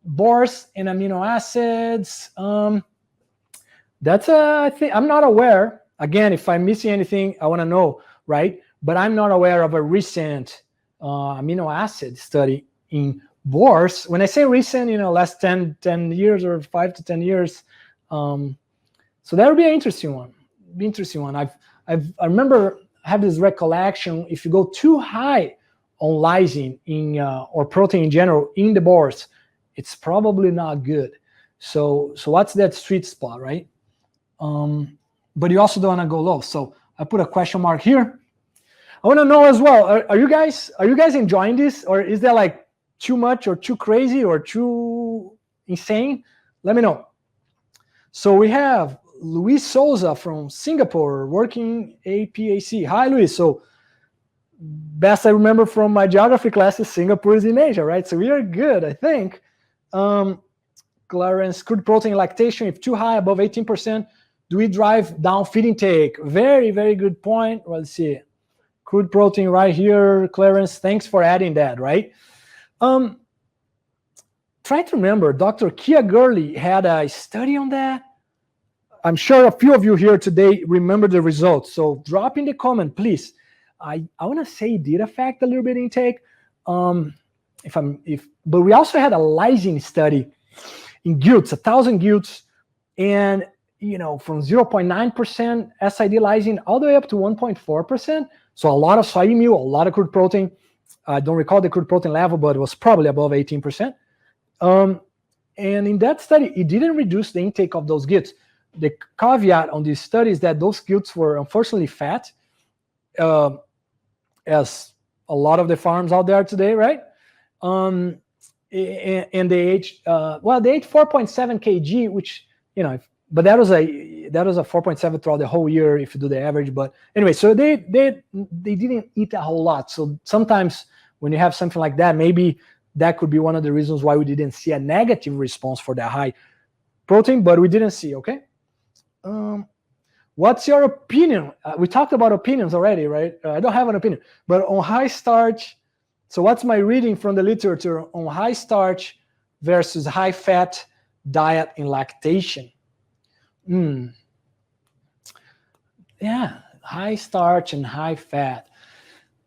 bores and amino acids. That's I think I'm not aware. Again, if I'm missing anything, I want to know, right? But I'm not aware of a recent amino acid study in bores. When I say recent, last 10 years or 5 to 10 years. So that would be an interesting one. I remember I have this recollection. If you go too high on lysine or protein in general in the bores, it's probably not good. So what's that sweet spot, right? But you also don't want to go low. So I put a question mark here. I want to know as well, are you guys enjoying this, or is that like too much or too crazy or too insane? Let me know. So we have Luis Souza from Singapore working APAC. Hi, Luis. So best I remember from my geography classes, Singapore is in Asia, right? So we are good, I think. Clarence, crude protein lactation, if too high, above 18%, do we drive down feed intake? Very, very good point. Well, let's see. Crude protein right here, Clarence, thanks for adding that, right? Try to remember, Dr. Kia Gurley had a study on that. I'm sure a few of you here today remember the results. So drop in the comment, please. I want to say it did affect a little bit intake. But we also had a lysine study in gilts, 1,000 gilts, and from 0.9% SID lysine all the way up to 1.4%. So a lot of soy meal, a lot of crude protein. I don't recall the crude protein level, but it was probably above 18%. And in that study, it didn't reduce the intake of those gilts. The caveat on this study is that those gilts were unfortunately fat, as a lot of the farms out there today, right? And they ate, they ate 4.7 kg, which, but that was a 4.7 throughout the whole year if you do the average. But anyway, so they didn't eat a whole lot. So sometimes when you have something like that, maybe that could be one of the reasons why we didn't see a negative response for that high protein, but we didn't see, okay? What's your opinion? We talked about opinions already, right? I don't have an opinion, but on high starch, so what's my reading from the literature on high starch versus high fat diet in lactation? Yeah, high starch and high fat.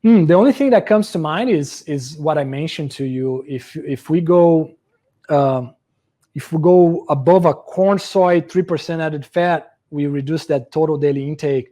The only thing that comes to mind is what I mentioned to you. If we go above a corn soy 3% added fat, we reduce that total daily intake.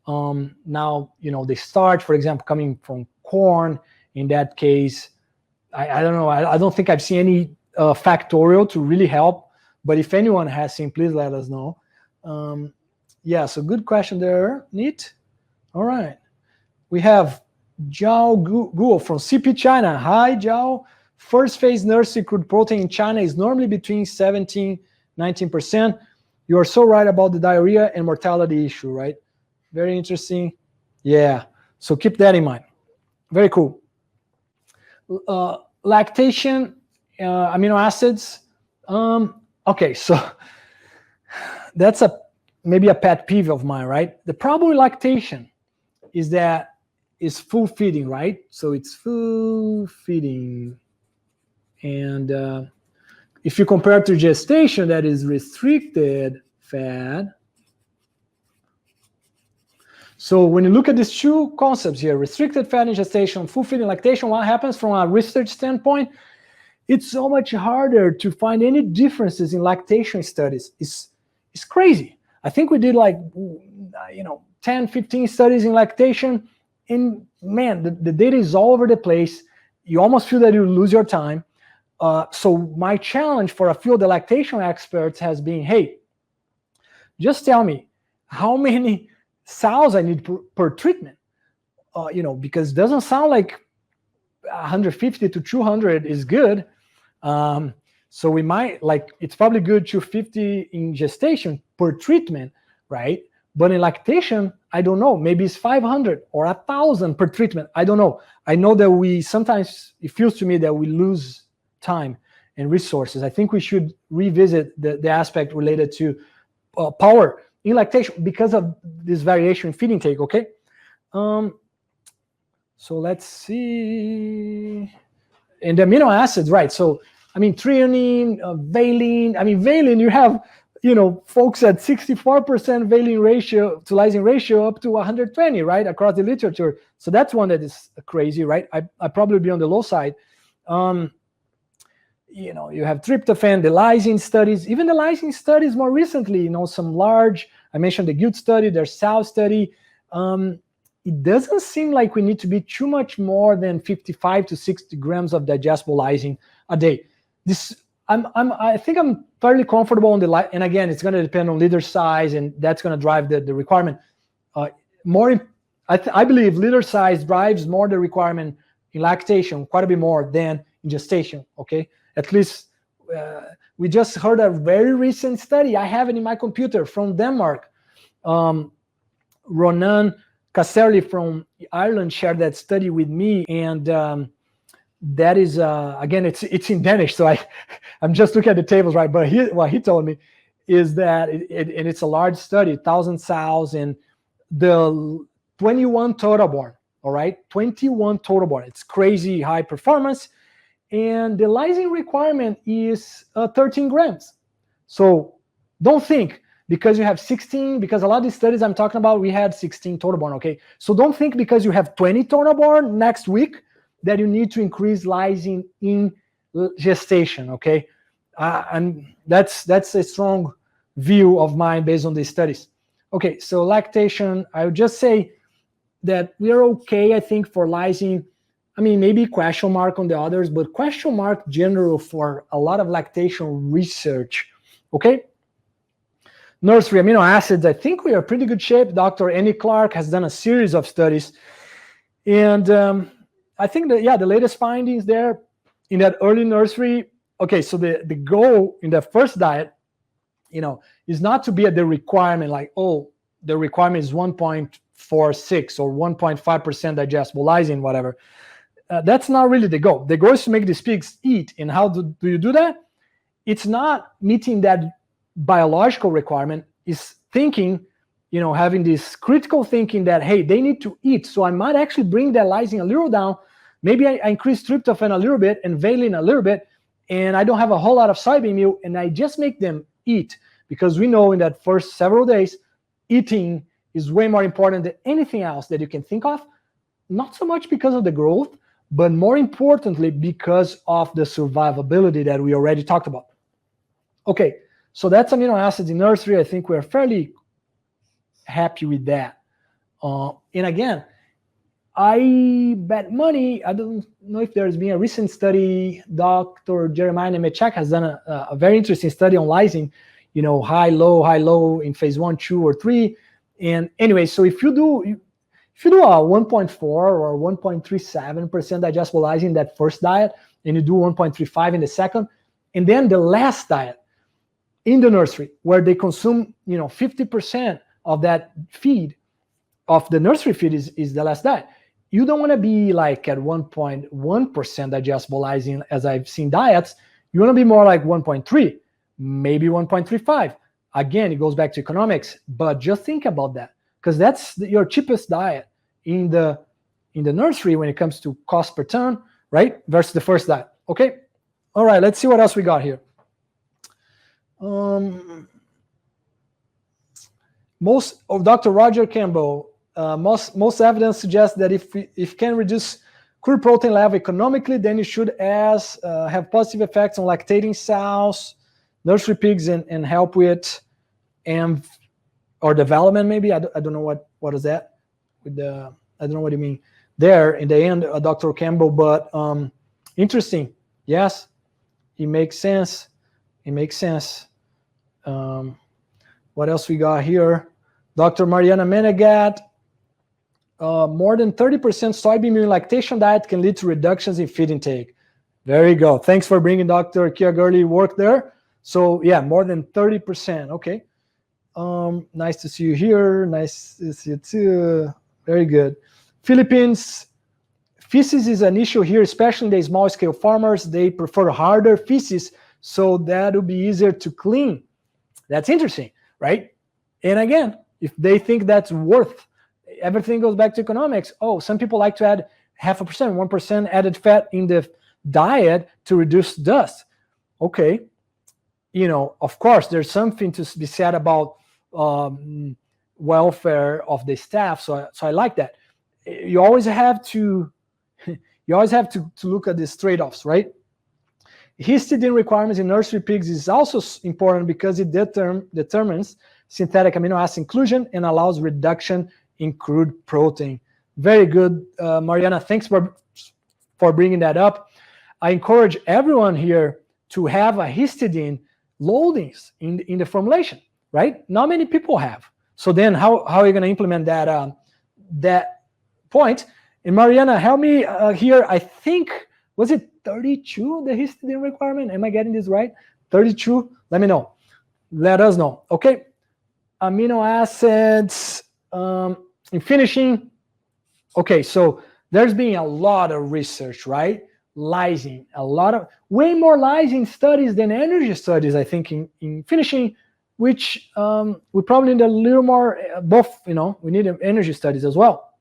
Now, the starch, for example, coming from corn, in that case, I don't know. I don't think I've seen any factorial to really help. But if anyone has seen, please let us know. Yeah, so good question there. Neat. All right. We have Zhao Guo from CP China. Hi, Zhao. First phase nursery crude protein in China is normally between 17-19%. You are so right about the diarrhea and mortality issue, right? Very interesting. Yeah, so keep that in mind. Very cool. Lactation, amino acids. Okay, so that's maybe a pet peeve of mine, right? The problem with lactation is that it's full feeding, right? So it's full feeding. And if you compare it to gestation, that is restricted fat. So when you look at these two concepts here, restricted fat in gestation, full feeding, lactation, what happens from a research standpoint? It's so much harder to find any differences in lactation studies. It's crazy. I think we did 10, 15 studies in lactation, and man, the data is all over the place. You almost feel that you lose your time. So my challenge for a few of the lactation experts has been, hey, just tell me how many sows I need per treatment, because it doesn't sound like 150 to 200 is good. So we might, it's probably good 250 in gestation per treatment, right? But in lactation, I don't know, maybe it's 500 or 1,000 per treatment. I don't know. I know that sometimes it feels to me that we lose time and resources. I think we should revisit the aspect related to power in lactation because of this variation in feed intake, okay? So let's see. And the amino acids, right? So I mean, threonine, valine. I mean, valine, you have, folks at 64% valine ratio to lysine ratio up to 120, right, across the literature. So that's one that is crazy, right? I probably be on the low side. You have tryptophan, the lysine studies, even the lysine studies more recently, some large, I mentioned the Guild study, their South study. It doesn't seem like we need to be too much more than 55 to 60 grams of digestible lysine a day. I think I'm fairly comfortable on the light, and again, it's going to depend on litter size, and that's going to drive the requirement. I believe litter size drives more the requirement in lactation, quite a bit more than in gestation. Okay, at least we just heard a very recent study. I have it in my computer from Denmark. Ronan Casserly from Ireland shared that study with me, and that is again, it's in Danish, so I'm just looking at the tables, right? But what he told me is that and it's a large study, 1,000 sows, and the 21 total born. All right, 21 total born. It's crazy high performance, and the lysine requirement is 13 grams. So don't think because you have 16, because a lot of these studies I'm talking about, we had 16 total born, okay? So don't think because you have 20 total born next week that you need to increase lysine in gestation, okay? And that's a strong view of mine based on these studies. Okay, so lactation, I would just say that we are okay, I think, for lysine. I mean, maybe question mark on the others, but question mark general for a lot of lactation research, okay? Nursery amino acids, I think we are pretty good shape. Dr. Annie Clark has done a series of studies. And I think that, yeah, the latest findings there in that early nursery, okay, so the goal in the first diet, is not to be at the requirement like, oh, the requirement is 1.46 or 1.5% digestible lysine, whatever. That's not really the goal. The goal is to make these pigs eat. And how do you do that? It's not meeting that biological requirement, is thinking, having this critical thinking that, hey, they need to eat. So I might actually bring that lysine a little down. Maybe I increase tryptophan a little bit and valine a little bit, and I don't have a whole lot of soybean meal, and I just make them eat. Because we know in that first several days, eating is way more important than anything else that you can think of. Not so much because of the growth, but more importantly, because of the survivability that we already talked about. Okay, so that's amino acids in nursery. I think we're fairly happy with that. And again, I bet money, I don't know if there's been a recent study, Dr. Jeremiah Nemechek has done a very interesting study on lysine, high, low in phase 1, 2, or 3. And anyway, so if you do a 1.4 or 1.37% digestible lysine in that first diet, and you do 1.35 in the second, and then the last diet in the nursery where they consume 50% of that feed, of the nursery feed is the last diet. You don't want to be like at 1.1% digestible lysine as I've seen diets. You want to be more like 1.3, maybe 1.35. Again, it goes back to economics, but just think about that, because that's your cheapest diet in the nursery when it comes to cost per ton, right? Versus the first diet. Okay. All right. Let's see what else we got here. Most of Dr. Roger Campbell, most evidence suggests that if can reduce crude protein level economically, then you should have positive effects on lactating sows, nursery pigs, and help with or development. Maybe I don't know what is that with the, I don't know what you mean there in the end, Dr. Campbell, but interesting. Yes, it makes sense. It makes sense. What else we got here? Dr. Mariana Menegat, more than 30% soybean meal lactation diet can lead to reductions in feed intake. There you go. Thanks for bringing Dr. Kia Gurley work there. So yeah, more than 30%. Okay. Nice to see you here. Nice to see you too. Very good. Philippines, feces is an issue here, especially in the small scale farmers. They prefer harder feces, so that will be easier to clean. That's interesting, right? And again, if they think that's worth, everything goes back to economics. Oh, some people like to add 0.5%, 1% added fat in the diet to reduce dust. Okay, you know, of course, there's something to be said about welfare of the staff. So I like that. You always have to look at these trade-offs, right? Histidine requirements in nursery pigs is also important because it determines synthetic amino acid inclusion and allows reduction in crude protein. Very good, Mariana. Thanks for bringing that up. I encourage everyone here to have a histidine loadings in the formulation, right? Not many people have. So then how are you going to implement that that point? And Mariana, help me here. I think, was it 32, the histidine requirement? Am I getting this right? 32? Let me know. Let us know. Okay. Amino acids in finishing. Okay, so there's been a lot of research, right? Lysine, way more lysine studies than energy studies, I think, in finishing, which we probably need a little more, both, you know, we need energy studies as well.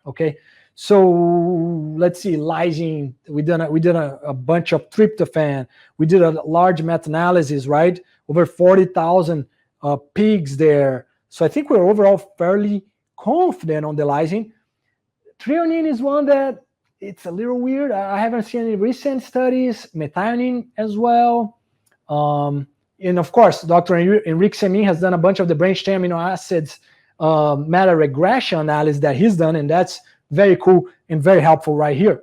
Okay, so let's see, lysine, we did a bunch of tryptophan, we did a large meta-analysis, right? Over 40,000 pigs there. So I think we're overall fairly confident on the lysine. Threonine is one that it's a little weird. I haven't seen any recent studies. Methionine as well. And of course, Dr. Enrique Semin has done a bunch of the branched-chain amino acids meta regression analysis that he's done, and that's very cool and very helpful right here.